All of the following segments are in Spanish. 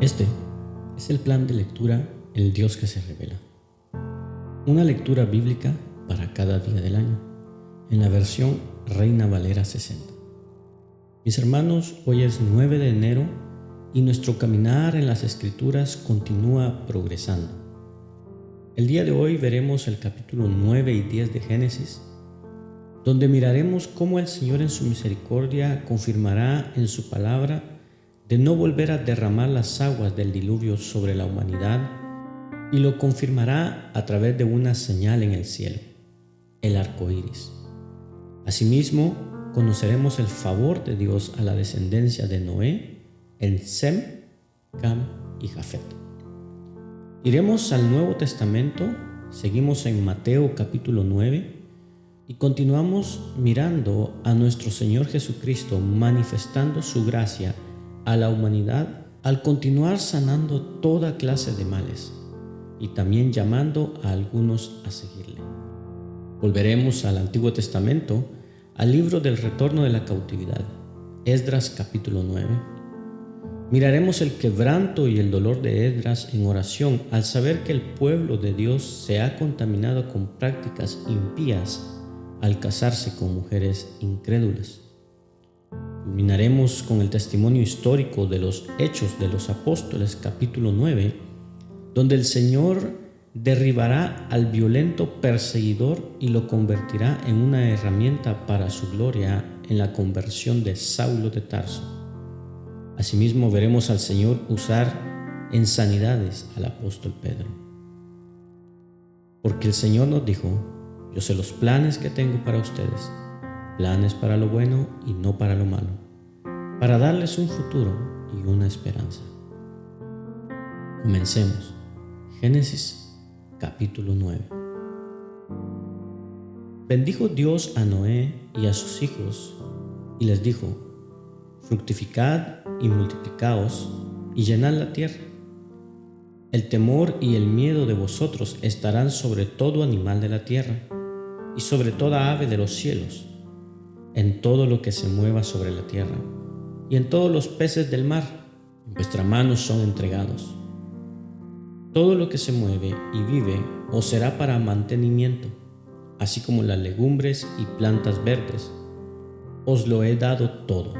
Este es el plan de lectura El Dios que se revela. Una lectura bíblica para cada día del año, en la versión Reina Valera 60. Mis hermanos, hoy es 9 de enero y nuestro caminar en las Escrituras continúa progresando. El día de hoy veremos el capítulo 9 y 10 de Génesis, donde miraremos cómo el Señor en su misericordia confirmará en su palabra de no volver a derramar las aguas del diluvio sobre la humanidad, y lo confirmará a través de una señal en el cielo, el arco iris. Asimismo, conoceremos el favor de Dios a la descendencia de Noé en Sem, Cam y Jafet. Iremos al Nuevo Testamento, seguimos en Mateo capítulo 9 y continuamos mirando a nuestro Señor Jesucristo manifestando su gracia a la humanidad al continuar sanando toda clase de males y también llamando a algunos a seguirle. Volveremos al Antiguo Testamento, al libro del retorno de la cautividad, Esdras capítulo 9. Miraremos el quebranto y el dolor de Esdras en oración al saber que el pueblo de Dios se ha contaminado con prácticas impías al casarse con mujeres incrédulas. Culminaremos con el testimonio histórico de los Hechos de los Apóstoles capítulo 9, donde el Señor derribará al violento perseguidor y lo convertirá en una herramienta para su gloria en la conversión de Saulo de Tarso. Asimismo veremos al Señor usar en sanidades al apóstol Pedro. Porque el Señor nos dijo: yo sé los planes que tengo para ustedes, planes para lo bueno y no para lo malo, para darles un futuro y una esperanza. Comencemos. Génesis capítulo 9. Bendijo Dios a Noé y a sus hijos y les dijo: fructificad y multiplicaos y llenad la tierra. El temor y el miedo de vosotros estarán sobre todo animal de la tierra y sobre toda ave de los cielos, en todo lo que se mueva sobre la tierra y en todos los peces del mar. En vuestra mano son entregados. Todo lo que se mueve y vive os será para mantenimiento, así como las legumbres y plantas verdes. Os lo he dado todo.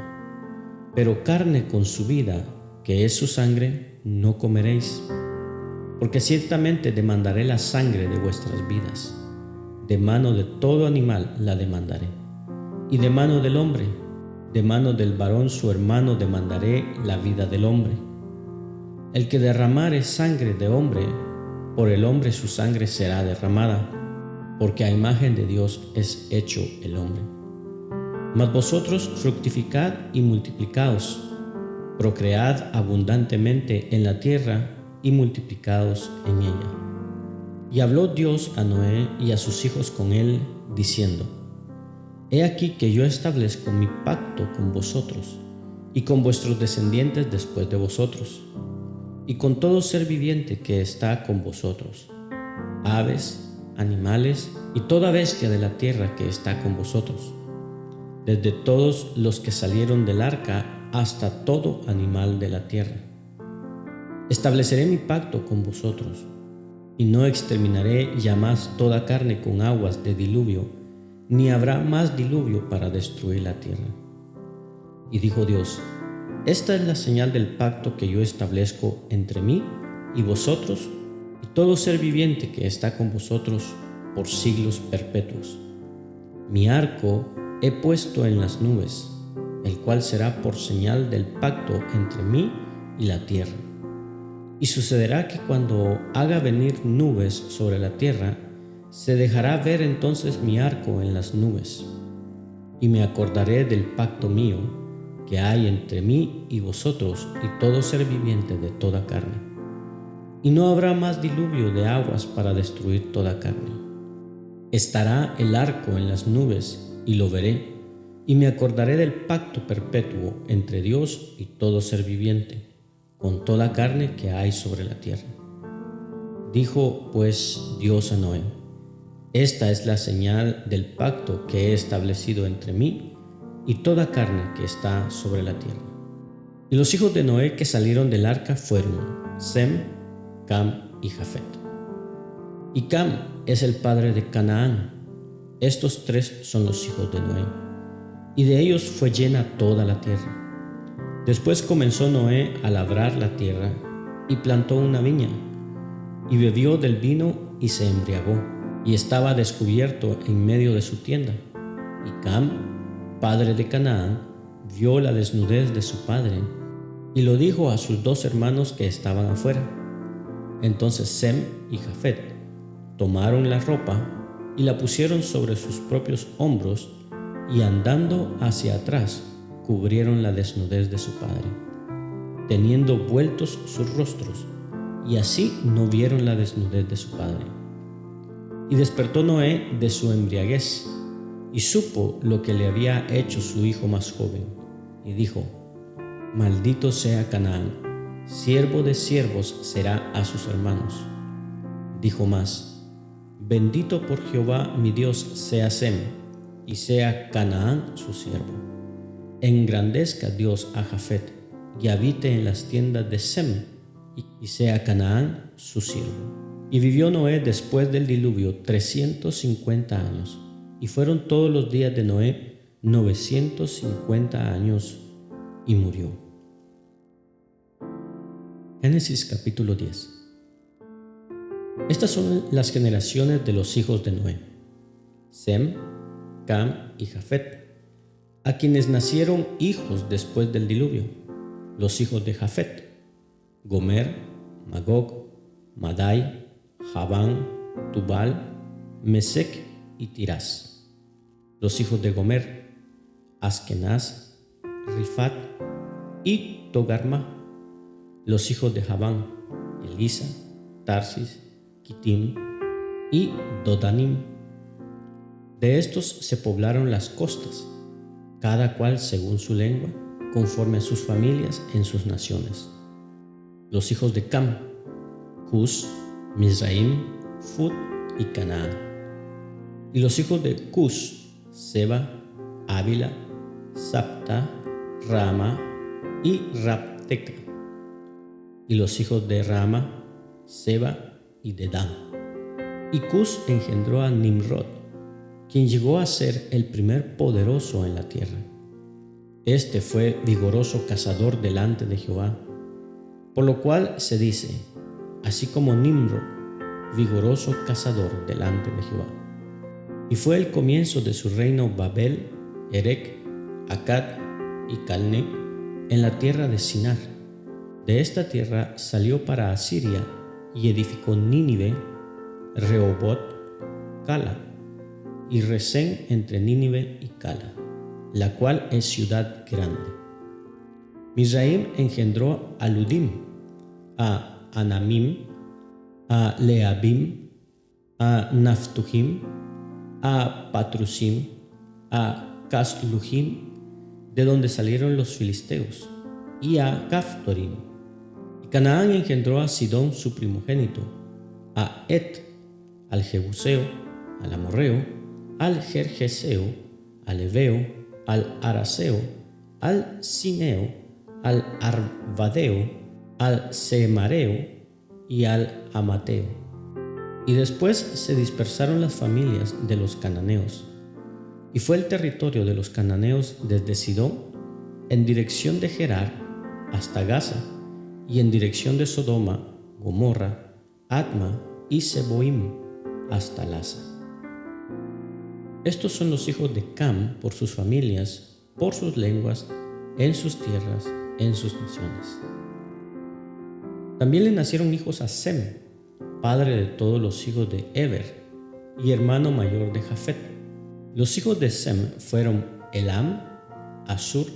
Pero carne con su vida, que es su sangre, no comeréis, porque ciertamente demandaré la sangre de vuestras vidas. De mano de todo animal la demandaré, y de mano del hombre, de mano del varón su hermano demandaré la vida del hombre. El que derramare sangre de hombre, por el hombre su sangre será derramada, porque a imagen de Dios es hecho el hombre. Mas vosotros fructificad y multiplicaos, procread abundantemente en la tierra y multiplicaos en ella. Y habló Dios a Noé y a sus hijos con él, diciendo: he aquí que yo establezco mi pacto con vosotros y con vuestros descendientes después de vosotros, y con todo ser viviente que está con vosotros, aves, animales y toda bestia de la tierra que está con vosotros, desde todos los que salieron del arca hasta todo animal de la tierra. Estableceré mi pacto con vosotros, y no exterminaré ya más toda carne con aguas de diluvio, ni habrá más diluvio para destruir la tierra. Y dijo Dios: esta es la señal del pacto que yo establezco entre mí y vosotros y todo ser viviente que está con vosotros por siglos perpetuos. Mi arco he puesto en las nubes, el cual será por señal del pacto entre mí y la tierra. Y sucederá que cuando haga venir nubes sobre la tierra, se dejará ver entonces mi arco en las nubes, y me acordaré del pacto mío que hay entre mí y vosotros y todo ser viviente de toda carne. Y no habrá más diluvio de aguas para destruir toda carne. Estará el arco en las nubes y lo veré, y me acordaré del pacto perpetuo entre Dios y todo ser viviente, con toda carne que hay sobre la tierra. Dijo pues Dios a Noé: esta es la señal del pacto que he establecido entre mí y toda carne que está sobre la tierra. Y los hijos de Noé que salieron del arca fueron Sem, Cam y Jafet. Y Cam es el padre de Canaán. Estos tres son los hijos de Noé, y de ellos fue llena toda la tierra. Después comenzó Noé a labrar la tierra y plantó una viña, y bebió del vino y se embriagó, y estaba descubierto en medio de su tienda. Y Cam, padre de Canaán, vio la desnudez de su padre, y lo dijo a sus dos hermanos que estaban afuera. Entonces Sem y Jafet tomaron la ropa y la pusieron sobre sus propios hombros, y andando hacia atrás cubrieron la desnudez de su padre, teniendo vueltos sus rostros, y así no vieron la desnudez de su padre. Y despertó Noé de su embriaguez, y supo lo que le había hecho su hijo más joven, y dijo: Maldito sea Canaán, siervo de siervos será a sus hermanos. Dijo más: Bendito por Jehová mi Dios sea Sem, y sea Canaán su siervo. Engrandezca Dios a Jafet, y habite en las tiendas de Sem, y sea Canaán su siervo. Y vivió Noé después del diluvio 350 años, y fueron todos los días de Noé 950 años, y murió. Génesis capítulo 10. Estas son las generaciones de los hijos de Noé: Sem, Cam y Jafet, a quienes nacieron hijos después del diluvio. Los hijos de Jafet: Gomer, Magog, Madai, Javán, Tubal, Mesec y Tirás. Los hijos de Gomer: Askenaz, Rifat y Togarma. Los hijos de Javán: Elisa, Tarsis, Kitim y Dodanim. De estos se poblaron las costas, cada cual según su lengua, conforme a sus familias en sus naciones. Los hijos de Cam: Cus, Mizraim, Fut y Canaán. Y los hijos de Cus: Seba, Ávila, Sapta, Rama y Rapteca. Y los hijos de Rama: Seba y Dedán. Y Cus engendró a Nimrod, quien llegó a ser el primer poderoso en la tierra. Este fue vigoroso cazador delante de Jehová, por lo cual se dice: así como Nimrod, vigoroso cazador delante de Jehová. Y fue el comienzo de su reino Babel, Erec, Accad y Calne en la tierra de Sinar. De esta tierra salió para Asiria y edificó Nínive, Rehobot, Cala y Resén entre Nínive y Cala, la cual es ciudad grande. Mizraim engendró a Ludim, a Anamim, a Leabim, a Naftujim, a Patrusim, a Casluhim, de donde salieron los filisteos, y a Caftorim. Y Canaán engendró a Sidón su primogénito, a Et, al Jebuseo, al Amorreo, al Gergeseo, al Eveo, al Araseo, al Sineo, al Arvadeo, al Semareo y al Amateo. Y después se dispersaron las familias de los cananeos, y fue el territorio de los cananeos desde Sidón en dirección de Gerar hasta Gaza, y en dirección de Sodoma, Gomorra, Adma y Seboim hasta Lasa. Estos son los hijos de Cam por sus familias, por sus lenguas, en sus tierras, en sus naciones. También le nacieron hijos a Sem, padre de todos los hijos de Eber y hermano mayor de Jafet. Los hijos de Sem fueron Elam, Asur,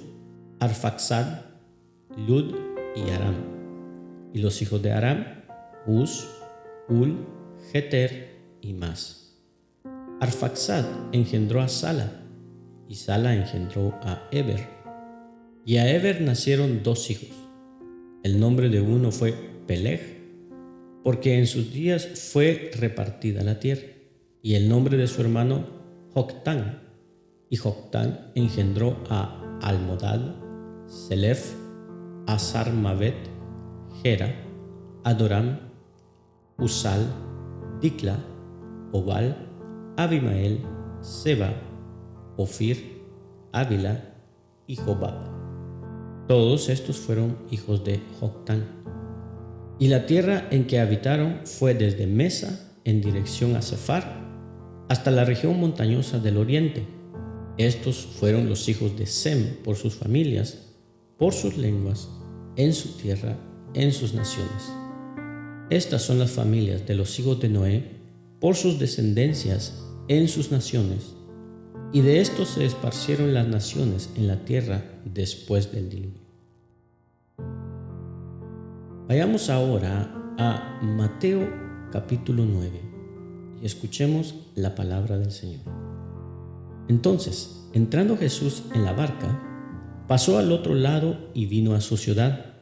Arfaxad, Lud y Aram. Y los hijos de Aram: Uz, Ul, Geter y Mas. Arfaxad engendró a Sala, y Sala engendró a Eber. Y a Eber nacieron dos hijos. El nombre de uno fue Peleg, porque en sus días fue repartida la tierra, y el nombre de su hermano Joctán. Y Joctán engendró a Almodad, Selef, Azarmavet, Gera, Adoram, Usal, Dicla, Obal, Abimael, Seba, Ofir, Ávila y Jobab. Todos estos fueron hijos de Joctán. Y la tierra en que habitaron fue desde Mesa en dirección a Sefar hasta la región montañosa del oriente. Estos fueron los hijos de Sem por sus familias, por sus lenguas, en su tierra, en sus naciones. Estas son las familias de los hijos de Noé por sus descendencias en sus naciones, y de estos se esparcieron las naciones en la tierra después del diluvio. Vayamos ahora a Mateo capítulo 9 y escuchemos la palabra del Señor. Entonces, entrando Jesús en la barca, pasó al otro lado y vino a su ciudad,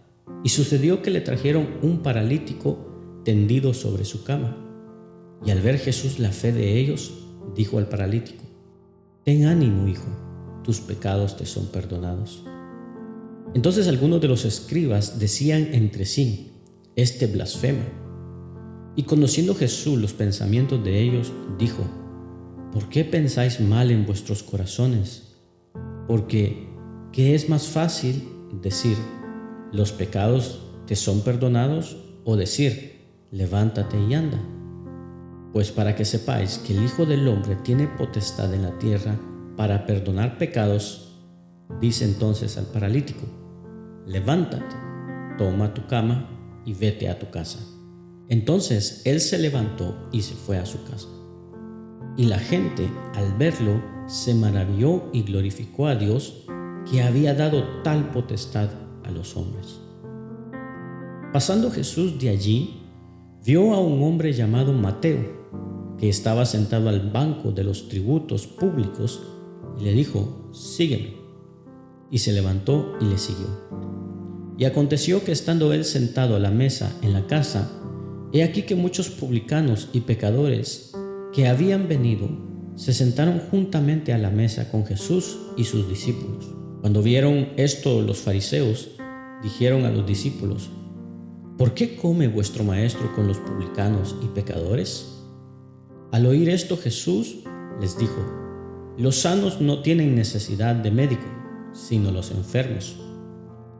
y sucedió que le trajeron un paralítico tendido sobre su cama. Y al ver Jesús la fe de ellos, dijo al paralítico: «Ten ánimo, hijo, tus pecados te son perdonados». Entonces algunos de los escribas decían entre sí: «Este blasfema». Y conociendo Jesús los pensamientos de ellos, dijo: «¿Por qué pensáis mal en vuestros corazones? Porque, ¿qué es más fácil decir: los pecados te son perdonados, o decir: levántate y anda? Pues para que sepáis que el Hijo del Hombre tiene potestad en la tierra para perdonar pecados, dice entonces al paralítico: levántate, toma tu cama y vete a tu casa. Entonces él se levantó y se fue a su casa. Y la gente, al verlo, se maravilló y glorificó a Dios, que había dado tal potestad a los hombres. Pasando Jesús de allí, vio a un hombre llamado Mateo, que estaba sentado al banco de los tributos públicos, y le dijo: «Sígueme». Y se levantó y le siguió. Y aconteció que estando él sentado a la mesa en la casa, he aquí que muchos publicanos y pecadores que habían venido se sentaron juntamente a la mesa con Jesús y sus discípulos. Cuando vieron esto, los fariseos dijeron a los discípulos: «¿Por qué come vuestro maestro con los publicanos y pecadores?». Al oír esto, Jesús les dijo: «Los sanos no tienen necesidad de médico, sino los enfermos.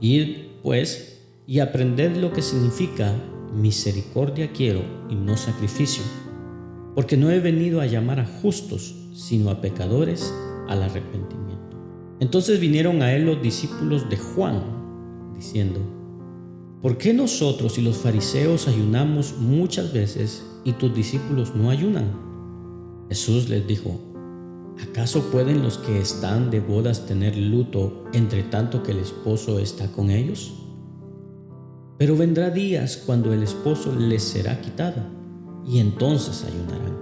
Id, pues, y aprended lo que significa: misericordia quiero y no sacrificio, porque no he venido a llamar a justos, sino a pecadores al arrepentimiento». Entonces vinieron a él los discípulos de Juan, diciendo: «¿Por qué nosotros y los fariseos ayunamos muchas veces y tus discípulos no ayunan?». Jesús les dijo: «¿Acaso pueden los que están de bodas tener luto entre tanto que el esposo está con ellos? Pero vendrá días cuando el esposo les será quitado, y entonces ayunarán.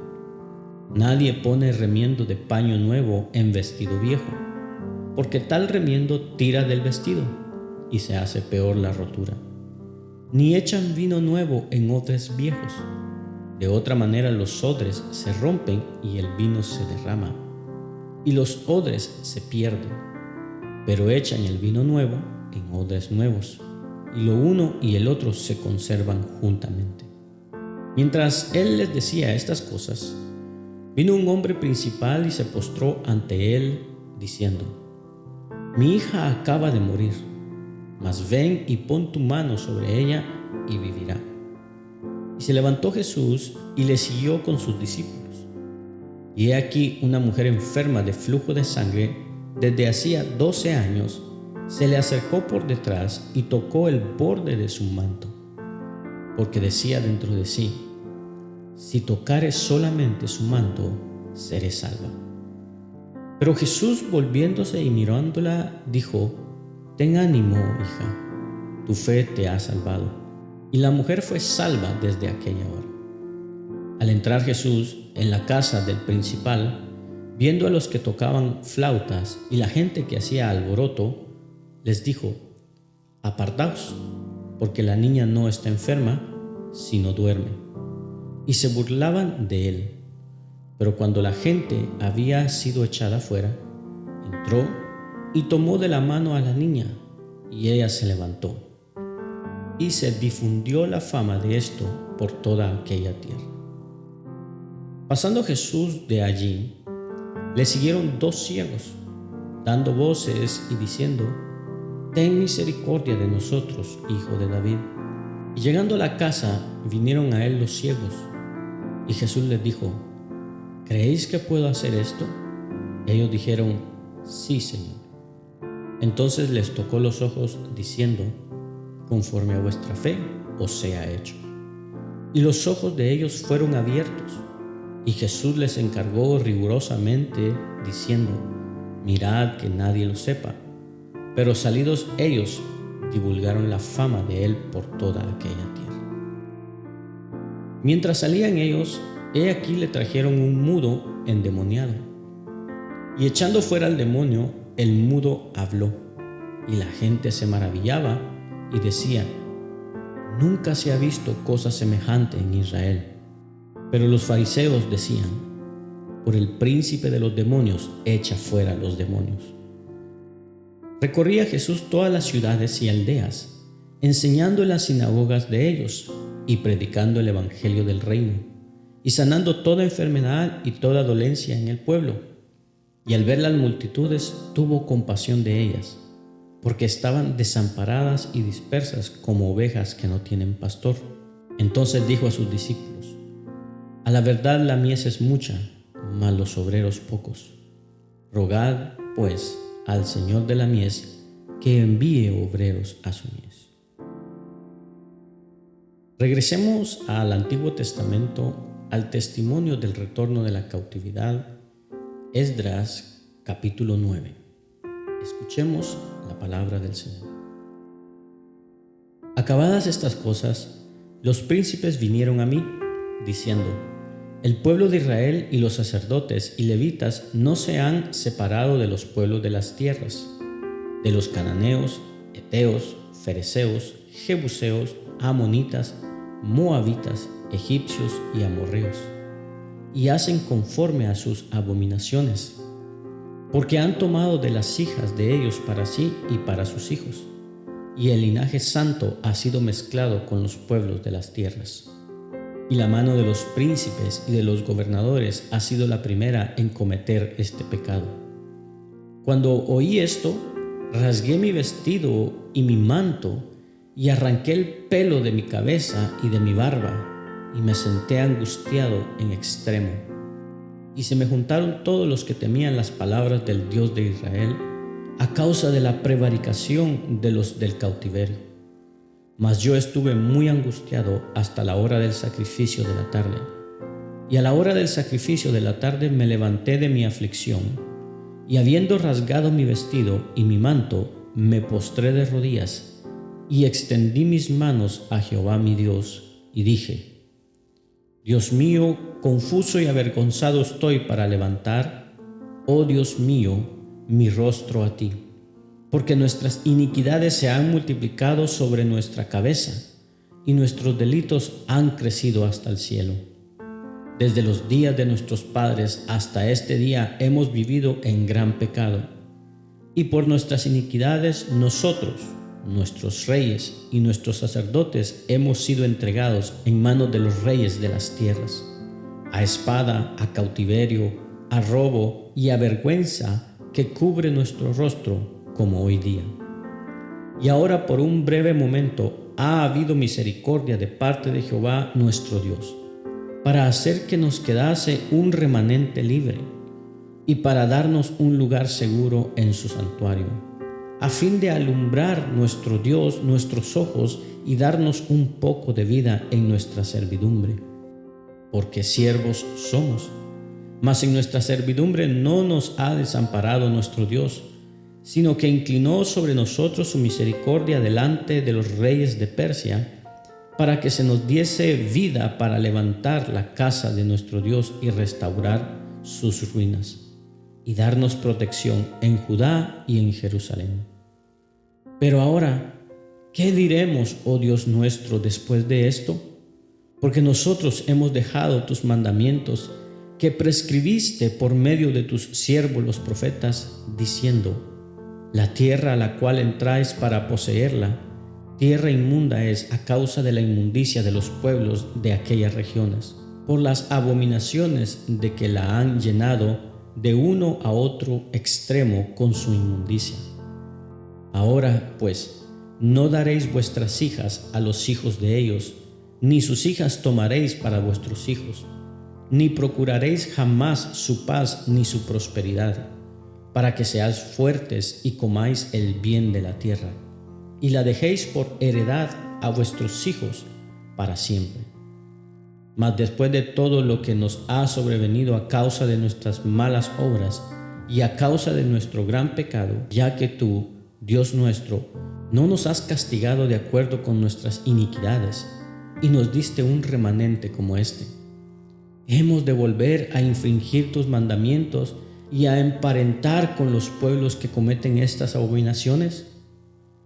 Nadie pone remiendo de paño nuevo en vestido viejo, porque tal remiendo tira del vestido, y se hace peor la rotura. Ni echan vino nuevo en odres viejos. De otra manera los odres se rompen y el vino se derrama, y los odres se pierden. Pero echan el vino nuevo en odres nuevos, y lo uno y el otro se conservan juntamente». Mientras él les decía estas cosas, vino un hombre principal y se postró ante él, diciendo: «Mi hija acaba de morir, mas ven y pon tu mano sobre ella y vivirá». Y se levantó Jesús y le siguió con sus discípulos. Y he aquí una mujer enferma de flujo de sangre desde hacía 12 años, se le acercó por detrás y tocó el borde de su manto, porque decía dentro de sí: «Si tocare solamente su manto, seré salva». Pero Jesús, volviéndose y mirándola, dijo: «Ten ánimo, hija, tu fe te ha salvado». Y la mujer fue salva desde aquella hora. Al entrar Jesús en la casa del principal, viendo a los que tocaban flautas y la gente que hacía alboroto, les dijo: «Apartaos, porque la niña no está enferma, sino duerme». Y se burlaban de él. Pero cuando la gente había sido echada fuera, entró y tomó de la mano a la niña, y ella se levantó. y se difundió la fama de esto por toda aquella tierra. Pasando Jesús de allí, le siguieron 2 ciegos, dando voces y diciendo: «Ten misericordia de nosotros, Hijo de David». Y llegando a la casa, vinieron a él los ciegos. Y Jesús les dijo: «¿Creéis que puedo hacer esto?». Ellos dijeron: «Sí, Señor». Entonces les tocó los ojos, diciendo: «Conforme a vuestra fe os sea hecho». Y los ojos de ellos fueron abiertos. Y Jesús les encargó rigurosamente, diciendo: «Mirad que nadie lo sepa». Pero salidos ellos, divulgaron la fama de él por toda aquella tierra. Mientras salían ellos, he aquí le trajeron un mudo endemoniado. Y echando fuera al demonio, el mudo habló, y la gente se maravillaba y decía: «Nunca se ha visto cosa semejante en Israel». Pero los fariseos decían: «Por el príncipe de los demonios echa fuera los demonios». Recorría Jesús todas las ciudades y aldeas, enseñando en las sinagogas de ellos y predicando el evangelio del reino, y sanando toda enfermedad y toda dolencia en el pueblo. Y al ver las multitudes, tuvo compasión de ellas, porque estaban desamparadas y dispersas como ovejas que no tienen pastor. Entonces dijo a sus discípulos: «A la verdad la mies es mucha, mas los obreros pocos. Rogad, pues, al Señor de la mies que envíe obreros a su mies». Regresemos al Antiguo Testamento, al testimonio del retorno de la cautividad. Esdras capítulo 9. Escuchemos la palabra del Señor. Acabadas estas cosas, los príncipes vinieron a mí, diciendo: «El pueblo de Israel y los sacerdotes y levitas no se han separado de los pueblos de las tierras, de los cananeos, heteos, fereceos, jebuseos, amonitas, moabitas, egipcios y amorreos, y hacen conforme a sus abominaciones, porque han tomado de las hijas de ellos para sí y para sus hijos, y el linaje santo ha sido mezclado con los pueblos de las tierras. Y la mano de los príncipes y de los gobernadores ha sido la primera en cometer este pecado». Cuando oí esto, rasgué mi vestido y mi manto, y arranqué el pelo de mi cabeza y de mi barba, y me senté angustiado en extremo. Y se me juntaron todos los que temían las palabras del Dios de Israel, a causa de la prevaricación de los del cautiverio. Mas yo estuve muy angustiado hasta la hora del sacrificio de la tarde. Y a la hora del sacrificio de la tarde me levanté de mi aflicción, y habiendo rasgado mi vestido y mi manto, me postré de rodillas, y extendí mis manos a Jehová mi Dios, y dije: «Dios mío, confuso y avergonzado estoy para levantar, oh Dios mío, mi rostro a ti, porque nuestras iniquidades se han multiplicado sobre nuestra cabeza, y nuestros delitos han crecido hasta el cielo. Desde los días de nuestros padres hasta este día hemos vivido en gran pecado, y por nuestras iniquidades nosotros, nuestros reyes y nuestros sacerdotes hemos sido entregados en manos de los reyes de las tierras, a espada, a cautiverio, a robo y a vergüenza que cubre nuestro rostro, como hoy día. Y ahora por un breve momento ha habido misericordia de parte de Jehová nuestro Dios, para hacer que nos quedase un remanente libre, y para darnos un lugar seguro en su santuario, a fin de alumbrar nuestro Dios nuestros ojos y darnos un poco de vida en nuestra servidumbre. Porque siervos somos, mas en nuestra servidumbre no nos ha desamparado nuestro Dios, sino que inclinó sobre nosotros su misericordia delante de los reyes de Persia, para que se nos diese vida para levantar la casa de nuestro Dios y restaurar sus ruinas, y darnos protección en Judá y en Jerusalén. Pero ahora, ¿qué diremos, oh Dios nuestro, después de esto? Porque nosotros hemos dejado tus mandamientos que prescribiste por medio de tus siervos los profetas, diciendo: la tierra a la cual entráis para poseerla Tierra inmunda es a causa de la inmundicia de los pueblos de aquellas regiones, por las abominaciones de que la han llenado de uno a otro extremo con su inmundicia. Ahora, pues, no daréis vuestras hijas a los hijos de ellos, ni sus hijas tomaréis para vuestros hijos, ni procuraréis jamás su paz ni su prosperidad, para que seáis fuertes y comáis el bien de la tierra, y la dejéis por heredad a vuestros hijos para siempre. Mas después de todo lo que nos ha sobrevenido a causa de nuestras malas obras y a causa de nuestro gran pecado, ya que tú, Dios nuestro, no nos has castigado de acuerdo con nuestras iniquidades, y nos diste un remanente como este, ¿hemos de volver a infringir tus mandamientos y a emparentar con los pueblos que cometen estas abominaciones?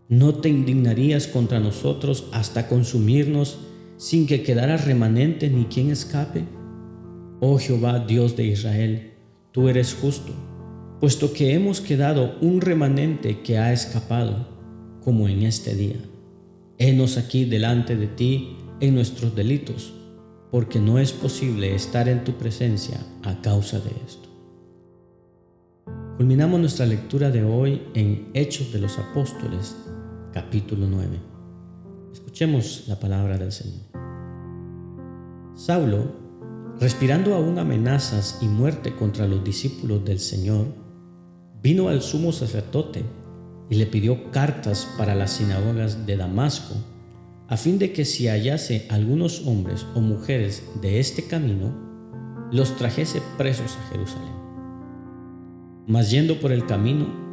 ¿No te indignarías contra nosotros hasta consumirnos sin que quedara remanente ni quien escape? Oh Jehová, Dios de Israel, tú eres justo, puesto que hemos quedado un remanente que ha escapado, como en este día. Henos aquí delante de ti en nuestros delitos, porque no es posible estar en tu presencia a causa de esto. Culminamos nuestra lectura de hoy en Hechos de los Apóstoles, capítulo 9. Escuchemos la palabra del Señor. Saulo, respirando aún amenazas y muerte contra los discípulos del Señor, vino al sumo sacerdote y le pidió cartas para las sinagogas de Damasco, a fin de que si hallase algunos hombres o mujeres de este camino, los trajese presos a Jerusalén. Mas yendo por el camino,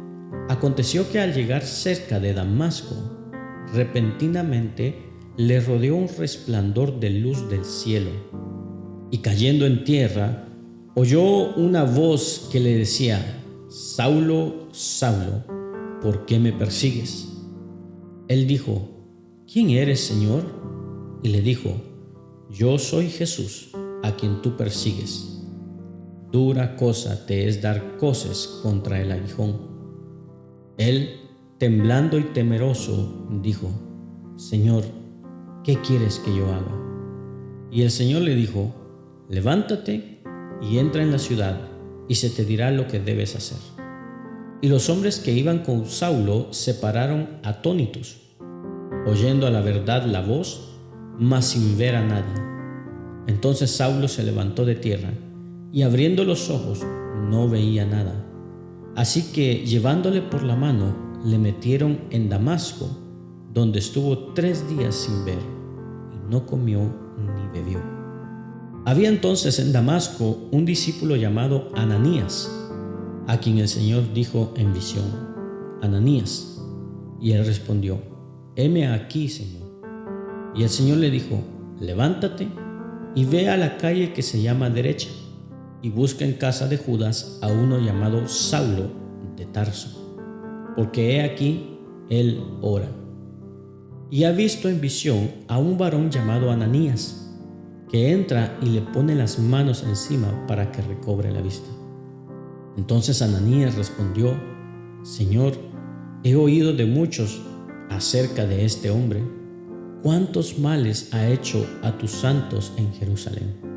aconteció que al llegar cerca de Damasco, repentinamente le rodeó un resplandor de luz del cielo, y cayendo en tierra, oyó una voz que le decía: Saulo, Saulo, ¿por qué me persigues? Él dijo: ¿Quién eres, Señor? Y le dijo: Yo soy Jesús, a quien tú persigues. Dura cosa te es dar coces contra el aguijón. Él, temblando y temeroso, dijo: Señor, ¿qué quieres que yo haga? Y el Señor le dijo: Levántate y entra en la ciudad, y se te dirá lo que debes hacer. Y los hombres que iban con Saulo se pararon atónitos, oyendo a la verdad la voz, mas sin ver a nadie. Entonces Saulo se levantó de tierra, y abriendo los ojos no veía nada. Así que, llevándole por la mano, le metieron en Damasco, donde estuvo 3 días sin ver, y no comió ni bebió. Había entonces en Damasco un discípulo llamado Ananías, a quien el Señor dijo en visión: Ananías. Y él respondió: Heme aquí, Señor. Y el Señor le dijo: Levántate y ve a la calle que se llama Derecha, y busca en casa de Judas a uno llamado Saulo de Tarso, porque he aquí él ora. Y ha visto en visión a un varón llamado Ananías, que entra y le pone las manos encima para que recobre la vista. Entonces Ananías respondió: Señor, he oído de muchos acerca de este hombre, cuántos males ha hecho a tus santos en Jerusalén.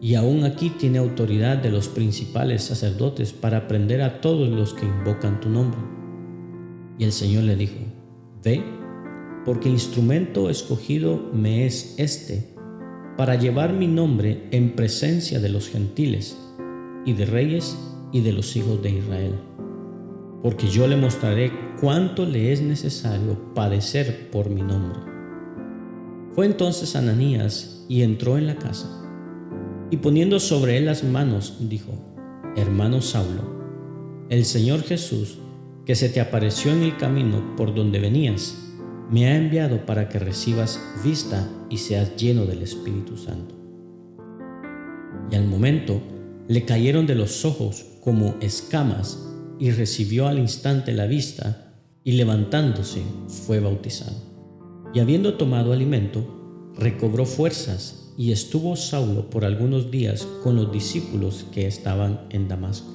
Y aún aquí tiene autoridad de los principales sacerdotes para prender a todos los que invocan tu nombre. Y el Señor le dijo: Ve, porque instrumento escogido me es este, para llevar mi nombre en presencia de los gentiles, y de reyes, y de los hijos de Israel. Porque yo le mostraré cuánto le es necesario padecer por mi nombre. Fue entonces Ananías y entró en la casa, y poniendo sobre él las manos, dijo: Hermano Saulo, el Señor Jesús, que se te apareció en el camino por donde venías, me ha enviado para que recibas vista y seas lleno del Espíritu Santo. Y al momento le cayeron de los ojos como escamas, y recibió al instante la vista, y levantándose fue bautizado. Y habiendo tomado alimento, recobró fuerzas, y estuvo Saulo por algunos días con los discípulos que estaban en Damasco.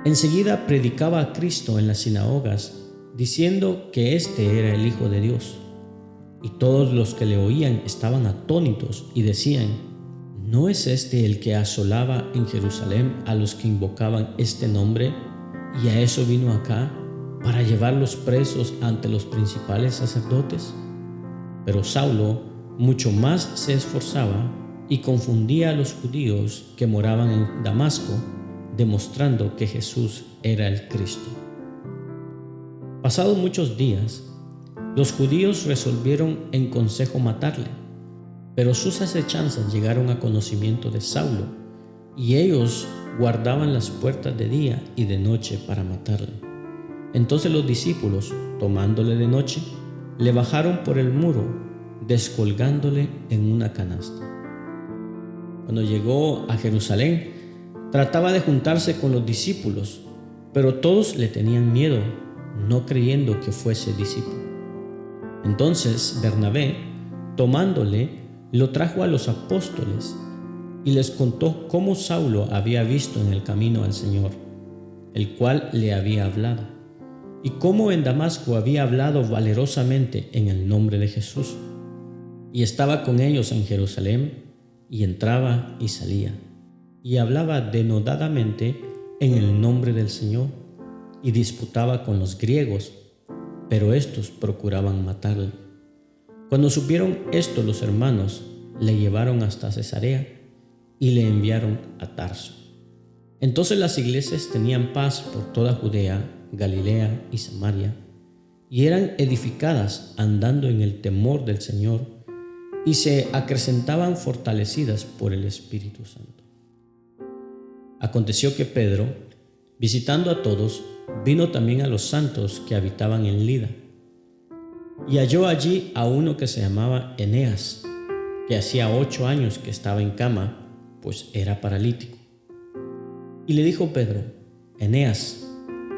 Enseguida predicaba a Cristo en las sinagogas, diciendo que éste era el Hijo de Dios. y todos los que le oían estaban atónitos y decían: ¿no es este el que asolaba en Jerusalén a los que invocaban este nombre, y a eso vino acá, para llevarlos presos ante los principales sacerdotes? Pero Saulo mucho más se esforzaba y confundía a los judíos que moraban en Damasco, demostrando que Jesús era el Cristo. Pasados muchos días, los judíos resolvieron en consejo matarle, pero sus acechanzas llegaron a conocimiento de Saulo, y ellos guardaban las puertas de día y de noche para matarle. Entonces los discípulos, tomándole de noche, le bajaron por el muro, descolgándole en una canasta. Cuando llegó a Jerusalén, trataba de juntarse con los discípulos, pero todos le tenían miedo, no creyendo que fuese discípulo. Entonces Bernabé, tomándole, lo trajo a los apóstoles y les contó cómo Saulo había visto en el camino al Señor, el cual le había hablado, y cómo en Damasco había hablado valerosamente en el nombre de Jesús, y estaba con ellos en Jerusalén, y entraba y salía, y hablaba denodadamente en el nombre del Señor, y disputaba con los griegos, pero estos procuraban matarle. Cuando supieron esto los hermanos, le llevaron hasta Cesarea y le enviaron a Tarso. Entonces las iglesias tenían paz por toda Judea, Galilea y Samaria, y eran edificadas andando en el temor del Señor, y se acrecentaban fortalecidas por el Espíritu Santo. Aconteció que Pedro, visitando a todos, vino también a los santos que habitaban en Lida, y halló allí a uno que se llamaba Eneas, que hacía 8 años que estaba en cama, pues era paralítico. Y le dijo Pedro: Eneas,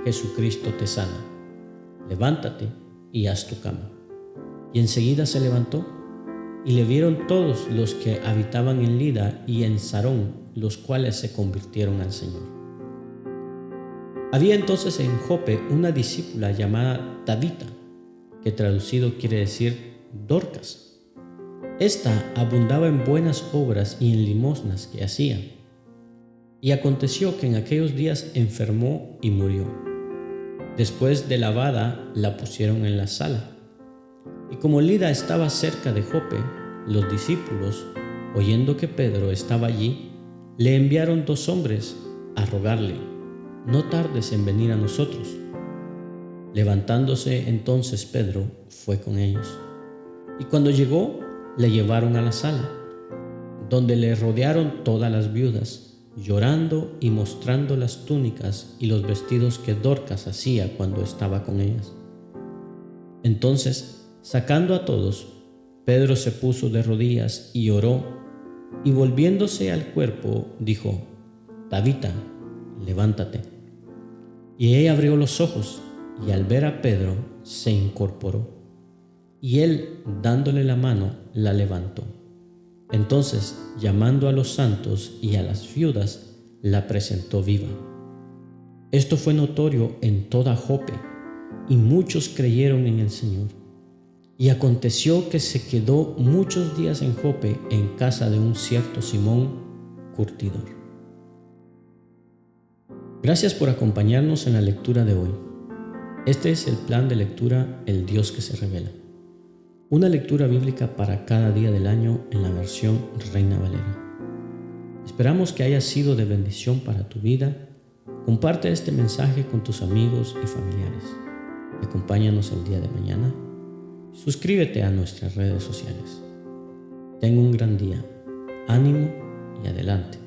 Jesucristo te sana, levántate y haz tu cama. Y enseguida se levantó, y le vieron todos los que habitaban en Lida y en Sarón, los cuales se convirtieron al Señor. Había entonces en Jope una discípula llamada Tabita, que traducido quiere decir Dorcas. Esta abundaba en buenas obras y en limosnas que hacía. Y aconteció que en aquellos días enfermó y murió. Después de lavada, la pusieron en la sala. Y como Lida estaba cerca de Jope, los discípulos, oyendo que Pedro estaba allí, le enviaron 2 hombres a rogarle: no tardes en venir a nosotros. Levantándose entonces Pedro, fue con ellos. Y cuando llegó, le llevaron a la sala, donde le rodearon todas las viudas, llorando y mostrando las túnicas y los vestidos que Dorcas hacía cuando estaba con ellas. Entonces, sacando a todos, Pedro se puso de rodillas y oró, y volviéndose al cuerpo, dijo: Tabita, levántate. Y ella abrió los ojos, y al ver a Pedro, se incorporó. Y él, dándole la mano, la levantó. Entonces, llamando a los santos y a las viudas, la presentó viva. Esto fue notorio en toda Jope, y muchos creyeron en el Señor. Y aconteció que se quedó muchos días en Jope, en casa de un cierto Simón, curtidor. Gracias por acompañarnos en la lectura de hoy. Este es el plan de lectura El Dios que se revela. Una lectura bíblica para cada día del año en la versión Reina Valera. Esperamos que haya sido de bendición para tu vida. Comparte este mensaje con tus amigos y familiares. Acompáñanos el día de mañana. Suscríbete a nuestras redes sociales. Ten un gran día, ánimo y adelante.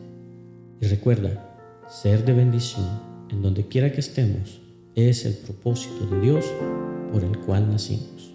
Y recuerda, ser de bendición en donde quiera que estemos es el propósito de Dios por el cual nacimos.